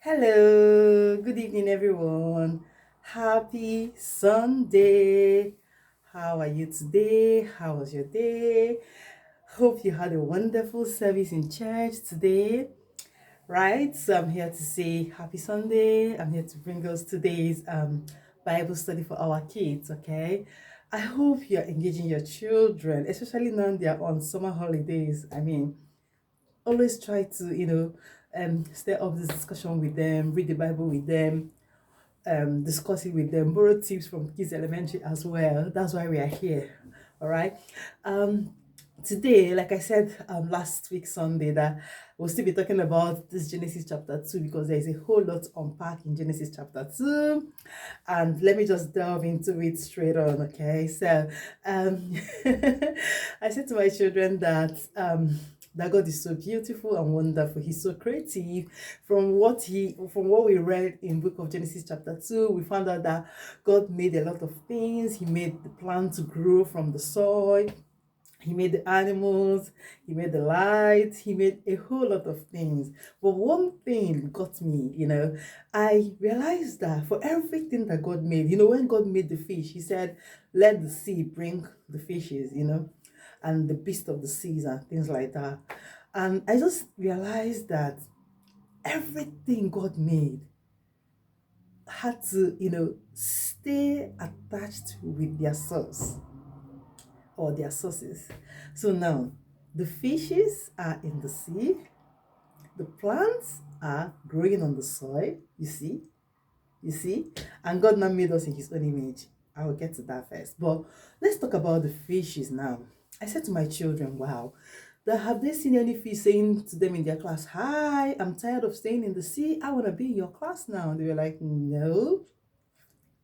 Hello, good evening, everyone. Happy Sunday. How are you today? How was your day? Hope you had a wonderful service in church today, right? So I'm here to say happy Sunday. I'm here to bring us today's Bible study for our kids, okay? I hope you're engaging your children, especially now they're on summer holidays. Always try to stir up this discussion with them, read the Bible with them, discuss it with them, borrow tips from Kids Elementary as well. That's why we are here. All right. um Today, like I said last week Sunday, that we'll still be talking about this Genesis chapter 2, because there is a whole lot to unpack in Genesis chapter 2. And let me just delve into it straight on. Okay, so um I said to my children that God is so beautiful and wonderful. He's so creative. From what we read in book of Genesis chapter 2, we found out that God made a lot of things. He made the plant to grow from the soil. He made the animals, he made the lights, he made a whole lot of things. But one thing got me, I realized that for everything that God made, when God made the fish, he said, let the sea bring the fishes, and the beast of the seas and things like that. And I just realized that everything God made had to, stay attached with their source or their sources. So now, the fishes are in the sea, the plants are growing on the soil, you see, and God now made us in his own image. I will get to that first. But let's talk about the fishes now. I said to my children, wow, that have they seen any fish saying to them in their class, hi, I'm tired of staying in the sea. I want to be in your class now. And they were like, no.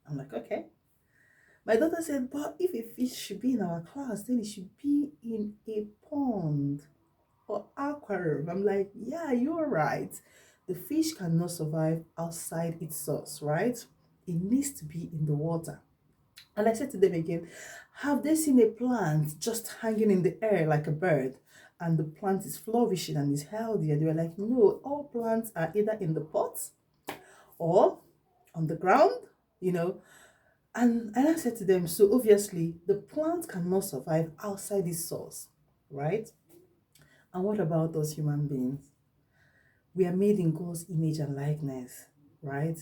I'm like, okay. My daughter said, but if a fish should be in our class, then it should be in a pond or aquarium. I'm like, yeah, you're right. The fish cannot survive outside its source, right? It needs to be in the water. And I said to them again, have they seen a plant just hanging in the air like a bird? And the plant is flourishing and is healthy. And they were like, no, all plants are either in the pot or on the ground, you know. And I said to them, so obviously the plant cannot survive outside its source, right? And what about us human beings? We are made in God's image and likeness, right?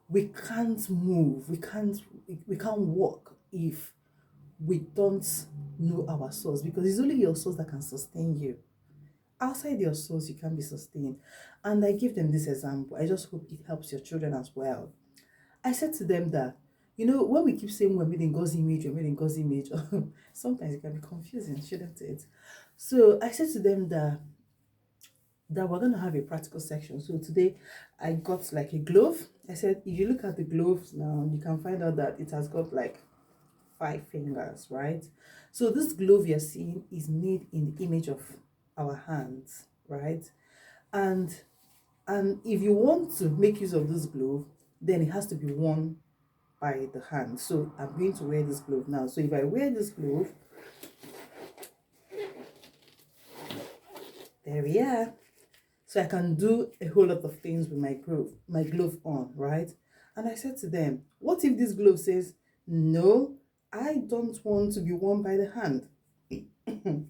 We can't move, we can't walk if we don't know our source, because it's only your source that can sustain you. Outside your source, you can't be sustained. And I give them this example. I just hope it helps your children as well. I said to them that, when we keep saying we're made in God's image, we're made in God's image, sometimes it can be confusing, shouldn't it? So I said to them that we're going to have a practical section. So today I got like a glove. I said, if you look at the gloves now, you can find out that it has got like 5 fingers, right? So this glove you're seeing is made in the image of our hands, right? And and if you want to make use of this glove, then it has to be worn by the hand. So I'm going to wear this glove now. So if I wear this glove, there we are. So I can do a whole lot of things with my glove on, right? And I said to them, what if this glove says, no, I don't want to be worn by the hand? Okay,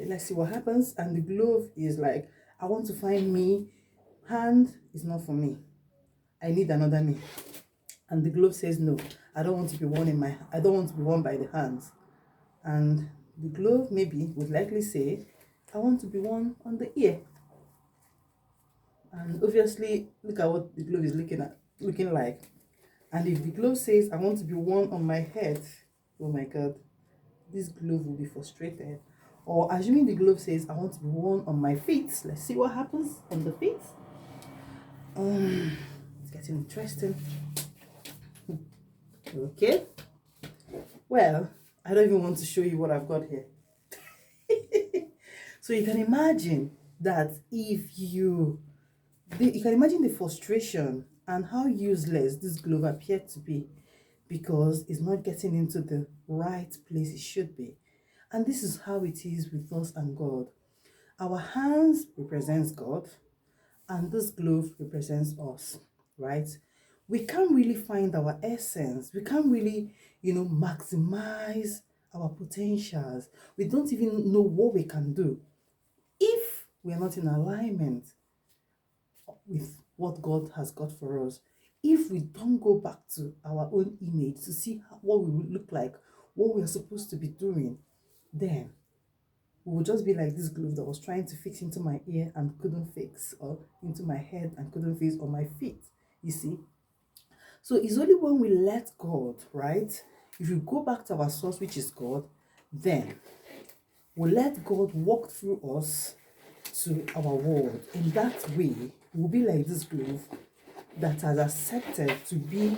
let's see what happens. And the glove is like, I want to find me. Hand is not for me. I need another me. And the glove says, no, I don't want to be worn by the hands. And the glove maybe would likely say, I want to be worn on the ear. And obviously, look at what the glove is looking like. And if the glove says, I want to be worn on my head, oh my God, this glove will be frustrated. Or assuming the glove says, I want to be worn on my feet, let's see what happens on the feet. It's getting interesting. Okay. Well, I don't even want to show you what I've got here. So you can imagine that you can imagine the frustration and how useless this glove appeared to be, because it's not getting into the right place it should be. And this is how it is with us and God. Our hands represents God, and this glove represents us, right? We can't really find our essence. We can't really, maximize our potentials. We don't even know what we can do if we are not in alignment with what God has got for us. If we don't go back to our own image to see what we would look like, what we are supposed to be doing, then we would just be like this glove that was trying to fix into my ear and couldn't fix, or into my head and couldn't fix, or my feet. You see? So it's only when we let God, right? If you go back to our source, which is God, then we let God walk through us to our world. In that way, we'll be like this glove that has accepted to be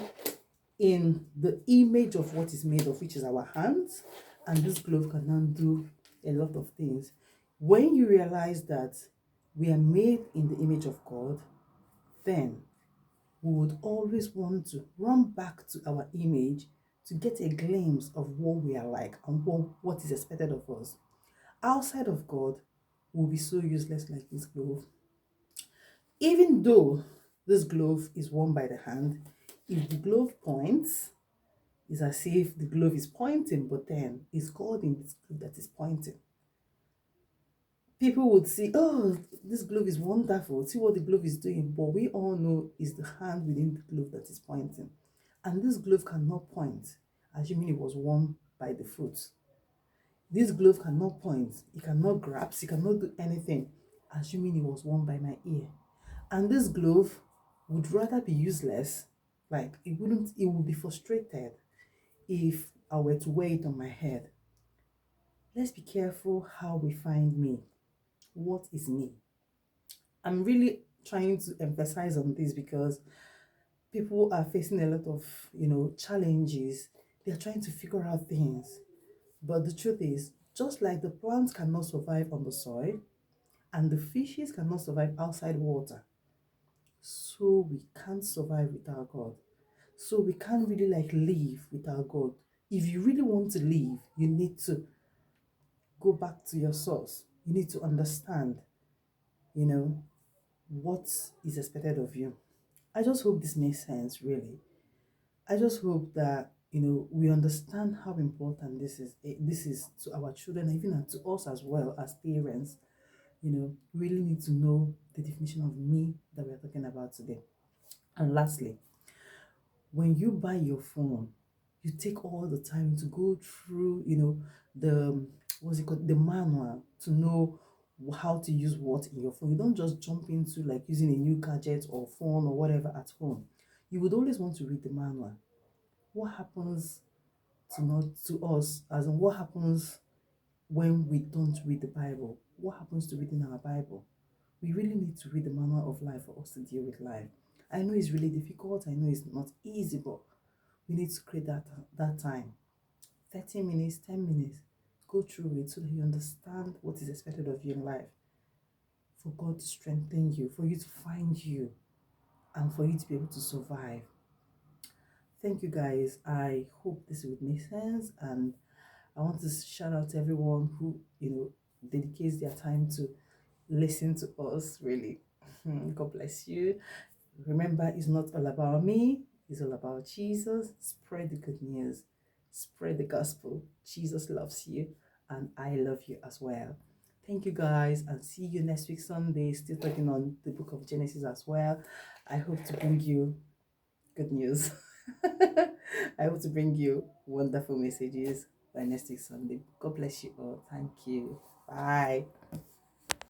in the image of what is made of, which is our hands. And this glove can now do a lot of things. When you realize that we are made in the image of God, then we would always want to run back to our image to get a glimpse of what we are like and what is expected of us. Outside of God, we'll be so useless like this glove. Even though this glove is worn by the hand, if the glove points, it's as if the glove is pointing, but then it's God in this glove that is pointing. People would see, oh, this glove is wonderful, see what the glove is doing, but we all know it's the hand within the glove that is pointing. And this glove cannot point, assuming it was worn by the foot. This glove cannot point, it cannot grasp, it cannot do anything, assuming it was worn by my ear. And this glove would rather be useless, like it would be frustrated if I were to wear it on my head. Let's be careful how we find me. What is me? I'm really trying to emphasize on this because people are facing a lot of, challenges. They're trying to figure out things. But the truth is, just like the plants cannot survive on the soil and the fishes cannot survive outside water, so we can't survive without God. So we can't really live without God. If you really want to live, you need to go back to your source. You need to understand, you know, what is expected of you. I just hope this makes sense, really. I just hope that, we understand how important this is. This is to our children, even to us as well as parents. Really need to know the definition of me that we're talking about today. And lastly, when you buy your phone, you take all the time to go through, the what's it called, the manual to know how to use what in your phone. You don't just jump into using a new gadget or phone or whatever at home. You would always want to read the manual. What happens to us, as in what happens when we don't read the Bible? What happens to reading our Bible? We really need to read the manual of life for us to deal with life. I know it's really difficult. I know it's not easy, but we need to create that time. 30 minutes, 10 minutes. Go through it so that you understand what is expected of you in life. For God to strengthen you, for you to find you, and for you to be able to survive. Thank you guys. I hope this would make sense, and I want to shout out to everyone who, dedicates their time to listen to us, really. God bless you. Remember, it's not all about me, it's all about Jesus. Spread the good news, spread the gospel. Jesus loves you, and I love you as well. Thank you guys, and see you next week Sunday. Still talking on the book of Genesis as well. I hope to bring you good news. I hope to bring you wonderful messages by next week Sunday. God bless you all. Thank you. Bye.